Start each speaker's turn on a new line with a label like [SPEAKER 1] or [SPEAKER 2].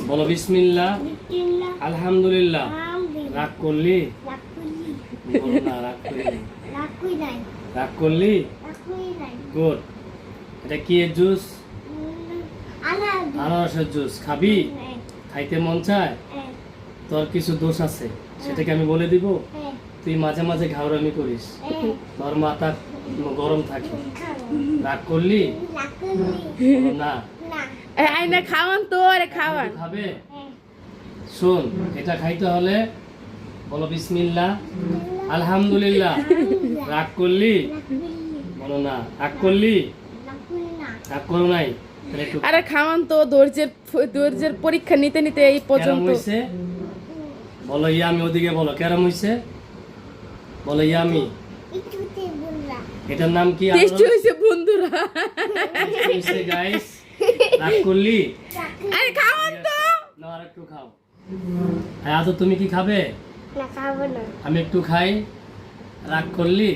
[SPEAKER 1] বলো বিসমিল্লাহ,
[SPEAKER 2] বিসমিল্লাহ,
[SPEAKER 1] আলহামদুলিল্লাহ।
[SPEAKER 2] আলহামদুলিল্লাহ।
[SPEAKER 1] রাগ করলি?
[SPEAKER 2] রাগ করি,
[SPEAKER 1] বলো না, রাগ করলি।
[SPEAKER 2] রাগ করি নাই,
[SPEAKER 1] রাগ করলি?
[SPEAKER 2] রাগ করি নাই।
[SPEAKER 1] গুড। এটা কি এর জুস?
[SPEAKER 2] আনারস।
[SPEAKER 1] আনারসের জুস। খাবি?
[SPEAKER 2] হ্যাঁ,
[SPEAKER 1] খাইতে মন চায়?
[SPEAKER 2] হ্যাঁ,
[SPEAKER 1] তোর কিছু দোষ আছে, সেটাকে আমি বলে দিব।
[SPEAKER 2] হ্যাঁ,
[SPEAKER 1] তুই মাঝে মাঝে ঘাউরামি করিস,
[SPEAKER 2] হ্যাঁ।
[SPEAKER 1] তোর মাথা গরম থাকে।
[SPEAKER 2] খাবো।
[SPEAKER 1] রাগ করলি?
[SPEAKER 2] রাগ করি
[SPEAKER 1] বলো না।
[SPEAKER 2] না।
[SPEAKER 3] আইনা খাওয়ান তো, আরে খাওয়ান।
[SPEAKER 1] একটু খাবে?
[SPEAKER 2] হ্যাঁ,
[SPEAKER 1] শোন, এটা খাইতে হলে বলো বিসমিল্লাহ, আলহামদুলিল্লাহ। রাগ করলি?
[SPEAKER 2] রাগ করি,
[SPEAKER 1] বলো না। রাগ করলি?
[SPEAKER 2] রাগ করি না।
[SPEAKER 1] রাগ করো নাই? তাহলে একটু
[SPEAKER 3] আরে খাওয়ান তো, ধৈর্যের পরীক্ষা নিতে নিতে এই
[SPEAKER 1] কেরম
[SPEAKER 3] পর্যন্ত।
[SPEAKER 1] হইছে? বলো ইয়ামি। ওদিকে বলো কেরম হইছে? বলো ইয়ামি।
[SPEAKER 2] একটুতে বললাম।
[SPEAKER 1] এটার নাম কি?
[SPEAKER 3] টেস্টি হয়েছে বন্ধুরা।
[SPEAKER 1] গাইস, রাগ করলি?
[SPEAKER 2] রাগ করি
[SPEAKER 3] আরে খাওয়ান তো।
[SPEAKER 1] না, আর একটু খাও। হ্যাঁ, আজ তুমি কি খাবে?
[SPEAKER 2] না, খাবো না।
[SPEAKER 1] আমি একটু খাই। রাগ করলি?